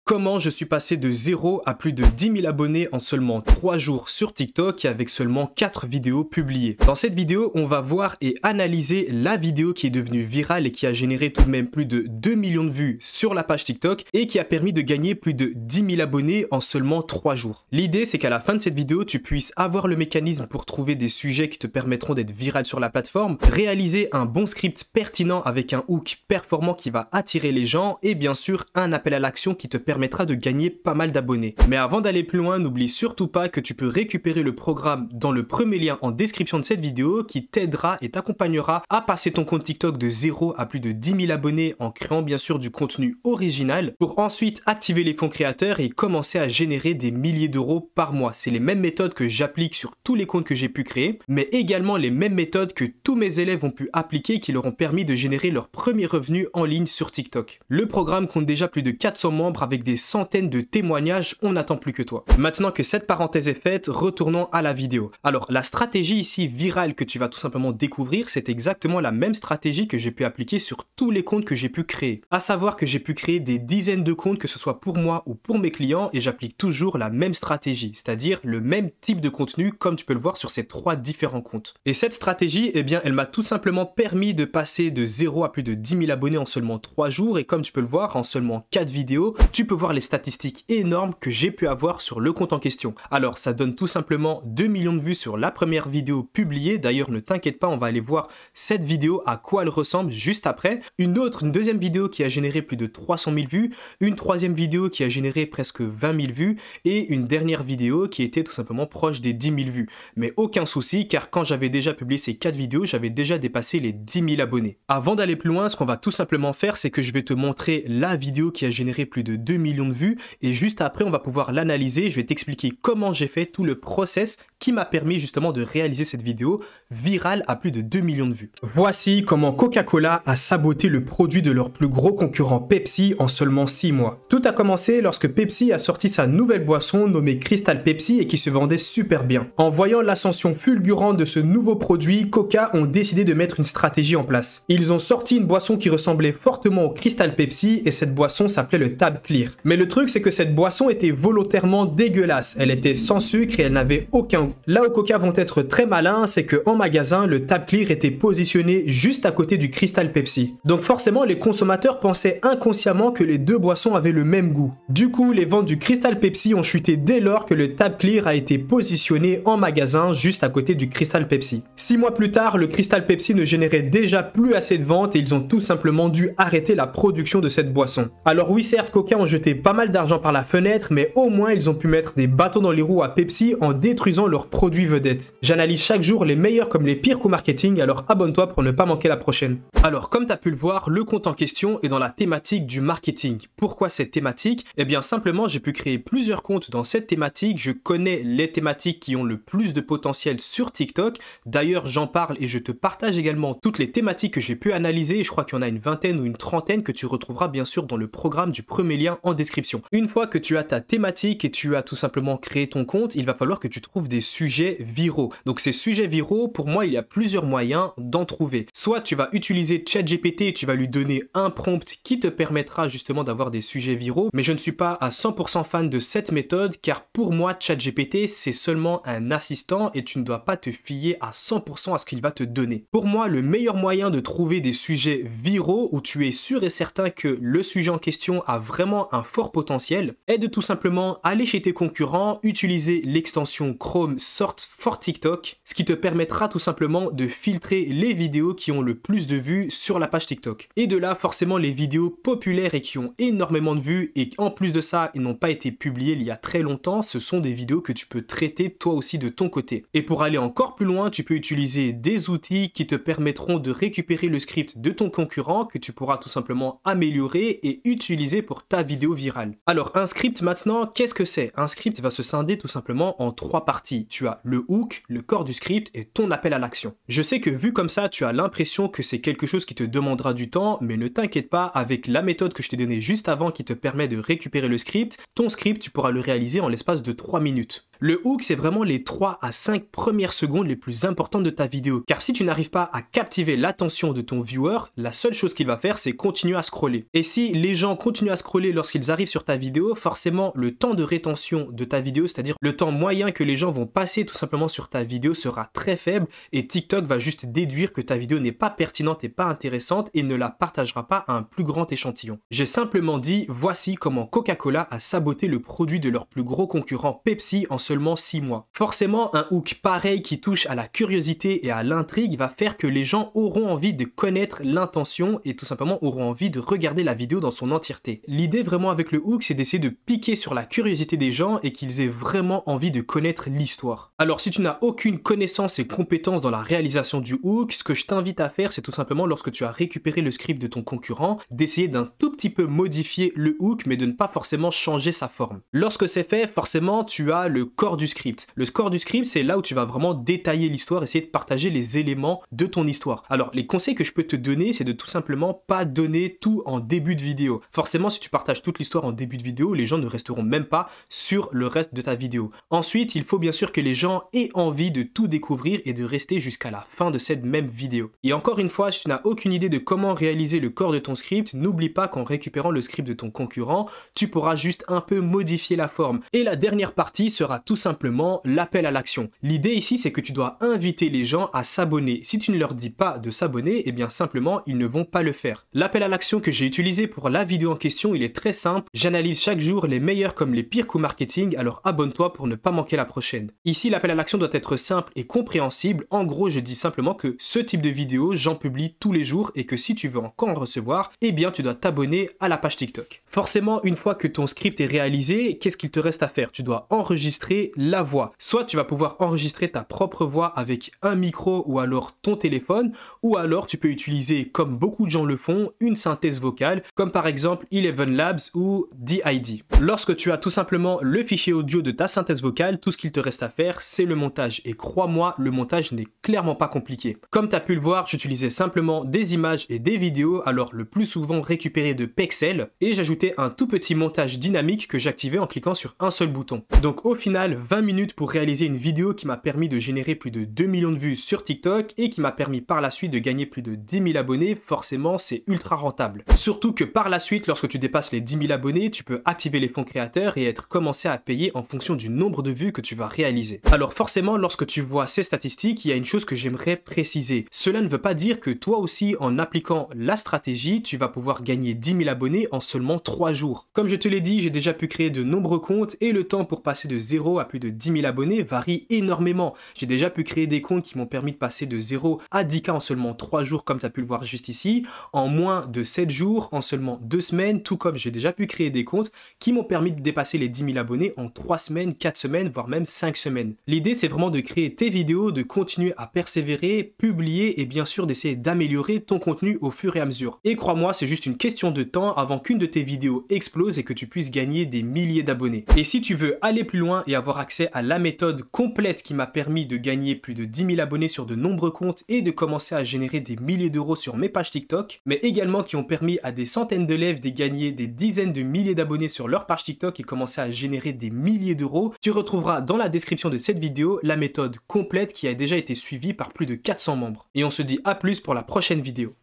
Comment je suis passé de 0 à plus de 10 000 abonnés en seulement 3 jours sur TikTok et avec seulement 4 vidéos publiées. Dans cette vidéo, on va voir et analyser la vidéo qui est devenue virale et qui a généré tout de même plus de 2 millions de vues sur la page TikTok et qui a permis de gagner plus de 10 000 abonnés en seulement 3 jours. L'idée, c'est qu'à la fin de cette vidéo, tu puisses avoir le mécanisme pour trouver des sujets qui te permettront d'être viral sur la plateforme, réaliser un bon script pertinent avec un hook performant qui va attirer les gens et bien sûr un appel à l'action qui te permettra de gagner pas mal d'abonnés. Mais avant d'aller plus loin, n'oublie surtout pas que tu peux récupérer le programme dans le premier lien en description de cette vidéo qui t'aidera et t'accompagnera à passer ton compte TikTok de 0 à plus de 10 000 abonnés en créant bien sûr du contenu original pour ensuite activer les fonds créateurs et commencer à générer des milliers d'euros par mois. C'est les mêmes méthodes que j'applique sur tous les comptes que j'ai pu créer, mais également les mêmes méthodes que tous mes élèves ont pu appliquer et qui leur ont permis de générer leurs premiers revenus en ligne sur TikTok. Le programme compte déjà plus de 400 membres avec des centaines de témoignages, on n'attend plus que toi. Maintenant que cette parenthèse est faite, retournons à la vidéo. Alors, la stratégie ici virale que tu vas tout simplement découvrir, c'est exactement la même stratégie que j'ai pu appliquer sur tous les comptes que j'ai pu créer. À savoir que j'ai pu créer des dizaines de comptes, que ce soit pour moi ou pour mes clients, et j'applique toujours la même stratégie, c'est-à-dire le même type de contenu, comme tu peux le voir sur ces 3 différents comptes. Et cette stratégie, eh bien, elle m'a tout simplement permis de passer de 0 à plus de 10 000 abonnés en seulement 3 jours, et comme tu peux le voir, en seulement 4 vidéos, tu peux voir les statistiques énormes que j'ai pu avoir sur le compte en question. Alors ça donne tout simplement 2 millions de vues sur la première vidéo publiée. D'ailleurs ne t'inquiète pas, on va aller voir cette vidéo à quoi elle ressemble juste après. Une deuxième vidéo qui a généré plus de 300 000 vues, une troisième vidéo qui a généré presque 20 000 vues et une dernière vidéo qui était tout simplement proche des 10 000 vues. Mais aucun souci car quand j'avais déjà publié ces 4 vidéos, j'avais déjà dépassé les 10 000 abonnés. Avant d'aller plus loin, ce qu'on va tout simplement faire, c'est que je vais te montrer la vidéo qui a généré plus de 2 millions de vues et juste après on va pouvoir l'analyser. Je vais t'expliquer comment j'ai fait tout le process qui m'a permis justement de réaliser cette vidéo virale à plus de 2 millions de vues. Voici comment Coca-Cola a saboté le produit de leur plus gros concurrent Pepsi en seulement 6 mois. Tout a commencé lorsque Pepsi a sorti sa nouvelle boisson nommée Crystal Pepsi et qui se vendait super bien. En voyant l'ascension fulgurante de ce nouveau produit, Coca ont décidé de mettre une stratégie en place. Ils ont sorti une boisson qui ressemblait fortement au Crystal Pepsi et cette boisson s'appelait le Tab Clear. Mais le truc c'est que cette boisson était volontairement dégueulasse, elle était sans sucre et elle n'avait aucun goût. Là où Coca vont être très malins, c'est qu'en magasin, le Tab Clear était positionné juste à côté du Crystal Pepsi. Donc forcément, les consommateurs pensaient inconsciemment que les deux boissons avaient le même goût. Du coup, les ventes du Crystal Pepsi ont chuté dès lors que le Tab Clear a été positionné en magasin juste à côté du Crystal Pepsi. 6 mois plus tard, le Crystal Pepsi ne générait déjà plus assez de ventes et ils ont tout simplement dû arrêter la production de cette boisson. Alors oui, certes, Coca ont jeté pas mal d'argent par la fenêtre, mais au moins ils ont pu mettre des bâtons dans les roues à Pepsi en détruisant leurs produits vedettes. J'analyse chaque jour les meilleurs comme les pires coups marketing, alors abonne-toi pour ne pas manquer la prochaine. Alors comme tu as pu le voir, le compte en question est dans la thématique du marketing. Pourquoi cette thématique? Eh bien simplement j'ai pu créer plusieurs comptes dans cette thématique, je connais les thématiques qui ont le plus de potentiel sur TikTok, d'ailleurs j'en parle et je te partage également toutes les thématiques que j'ai pu analyser, je crois qu'il y en a une vingtaine ou une trentaine que tu retrouveras bien sûr dans le programme du premier lien en description. Une fois que tu as ta thématique et tu as tout simplement créé ton compte, il va falloir que tu trouves des sujets viraux. Donc ces sujets viraux, pour moi, il y a plusieurs moyens d'en trouver. Soit tu vas utiliser ChatGPT et tu vas lui donner un prompt qui te permettra justement d'avoir des sujets viraux, mais je ne suis pas à 100% fan de cette méthode car pour moi, ChatGPT, c'est seulement un assistant et tu ne dois pas te fier à 100% à ce qu'il va te donner. Pour moi, le meilleur moyen de trouver des sujets viraux où tu es sûr et certain que le sujet en question a vraiment un fort potentiel est de tout simplement aller chez tes concurrents, utiliser l'extension Chrome Sort for TikTok, ce qui te permettra tout simplement de filtrer les vidéos qui ont le plus de vues sur la page TikTok. Et de là, forcément, les vidéos populaires et qui ont énormément de vues et en plus de ça, ils n'ont pas été publiées il y a très longtemps, ce sont des vidéos que tu peux traiter toi aussi de ton côté. Et pour aller encore plus loin, tu peux utiliser des outils qui te permettront de récupérer le script de ton concurrent que tu pourras tout simplement améliorer et utiliser pour ta vidéo virale. Alors un script maintenant, qu'est-ce que c'est? Un script va se scinder tout simplement en 3 parties. Tu as le hook, le corps du script et ton appel à l'action. Je sais que vu comme ça, tu as l'impression que c'est quelque chose qui te demandera du temps, mais ne t'inquiète pas, avec la méthode que je t'ai donnée juste avant qui te permet de récupérer le script, ton script, tu pourras le réaliser en l'espace de 3 minutes. Le hook, c'est vraiment les 3 à 5 premières secondes les plus importantes de ta vidéo. Car si tu n'arrives pas à captiver l'attention de ton viewer, la seule chose qu'il va faire, c'est continuer à scroller. Et si les gens continuent à scroller lorsqu'ils arrivent sur ta vidéo, forcément, le temps de rétention de ta vidéo, c'est-à-dire le temps moyen que les gens vont passer tout simplement sur ta vidéo sera très faible et TikTok va juste déduire que ta vidéo n'est pas pertinente et pas intéressante et ne la partagera pas à un plus grand échantillon. J'ai simplement dit, voici comment Coca-Cola a saboté le produit de leur plus gros concurrent Pepsi en seulement 6 mois. Forcément, un hook pareil qui touche à la curiosité et à l'intrigue va faire que les gens auront envie de connaître l'intention et tout simplement auront envie de regarder la vidéo dans son entièreté. L'idée vraiment avec le hook, c'est d'essayer de piquer sur la curiosité des gens et qu'ils aient vraiment envie de connaître l'histoire. Alors si tu n'as aucune connaissance et compétence dans la réalisation du hook, ce que je t'invite à faire, c'est tout simplement lorsque tu as récupéré le script de ton concurrent, d'essayer d'un tout petit peu modifier le hook, mais de ne pas forcément changer sa forme. Lorsque c'est fait, forcément, tu as le corps du script. Le corps du script, c'est là où tu vas vraiment détailler l'histoire, essayer de partager les éléments de ton histoire. Alors, les conseils que je peux te donner, c'est de tout simplement pas donner tout en début de vidéo. Forcément, si tu partages toute l'histoire en début de vidéo, les gens ne resteront même pas sur le reste de ta vidéo. Ensuite, il faut bien sûr que les gens aient envie de tout découvrir et de rester jusqu'à la fin de cette même vidéo. Et encore une fois, si tu n'as aucune idée de comment réaliser le corps de ton script, n'oublie pas qu'en récupérant le script de ton concurrent, tu pourras juste un peu modifier la forme. Et la dernière partie sera tout simplement l'appel à l'action. L'idée ici, c'est que tu dois inviter les gens à s'abonner. Si tu ne leur dis pas de s'abonner, eh bien simplement, ils ne vont pas le faire. L'appel à l'action que j'ai utilisé pour la vidéo en question, il est très simple. J'analyse chaque jour les meilleurs comme les pires coups marketing, alors abonne-toi pour ne pas manquer la prochaine. Ici, l'appel à l'action doit être simple et compréhensible. En gros, je dis simplement que ce type de vidéo, j'en publie tous les jours et que si tu veux encore en recevoir, eh bien tu dois t'abonner à la page TikTok. Forcément, une fois que ton script est réalisé, qu'est-ce qu'il te reste à faire? Tu dois enregistrer la voix. Soit tu vas pouvoir enregistrer ta propre voix avec un micro ou alors ton téléphone, ou alors tu peux utiliser, comme beaucoup de gens le font, une synthèse vocale, comme par exemple Eleven Labs ou DID. Lorsque tu as tout simplement le fichier audio de ta synthèse vocale, tout ce qu'il te reste à faire, c'est le montage. Et crois-moi, le montage n'est clairement pas compliqué. Comme tu as pu le voir, j'utilisais simplement des images et des vidéos, alors le plus souvent récupérées de Pexels, et j'ajoutais un tout petit montage dynamique que j'activais en cliquant sur un seul bouton. Donc au final, 20 minutes pour réaliser une vidéo qui m'a permis de générer plus de 2 millions de vues sur TikTok et qui m'a permis par la suite de gagner plus de 10 000 abonnés, forcément c'est ultra rentable. Surtout que par la suite, lorsque tu dépasses les 10 000 abonnés, tu peux activer les fonds créateurs et être commencé à payer en fonction du nombre de vues que tu vas réaliser. Alors forcément, lorsque tu vois ces statistiques, il y a une chose que j'aimerais préciser. Cela ne veut pas dire que toi aussi, en appliquant la stratégie, tu vas pouvoir gagner 10 000 abonnés en seulement 3 jours. Comme je te l'ai dit, j'ai déjà pu créer de nombreux comptes et le temps pour passer de 0 à plus de 10 000 abonnés varie énormément. J'ai déjà pu créer des comptes qui m'ont permis de passer de 0 à 10K en seulement 3 jours, comme tu as pu le voir juste ici, en moins de 7 jours, en seulement 2 semaines, tout comme j'ai déjà pu créer des comptes qui m'ont permis de dépasser les 10 000 abonnés en 3 semaines, 4 semaines, voire même 5 semaines. L'idée, c'est vraiment de créer tes vidéos, de continuer à persévérer, publier et bien sûr d'essayer d'améliorer ton contenu au fur et à mesure. Et crois-moi, c'est juste une question de temps avant qu'une de tes vidéos explose et que tu puisses gagner des milliers d'abonnés. Et si tu veux aller plus loin et avoir accès à la méthode complète qui m'a permis de gagner plus de 10 000 abonnés sur de nombreux comptes et de commencer à générer des milliers d'euros sur mes pages TikTok, mais également qui ont permis à des centaines d'élèves de gagner des dizaines de milliers d'abonnés sur leur page TikTok et commencer à générer des milliers d'euros, tu retrouveras dans la description de cette vidéo la méthode complète qui a déjà été suivie par plus de 400 membres. Et on se dit à plus pour la prochaine vidéo.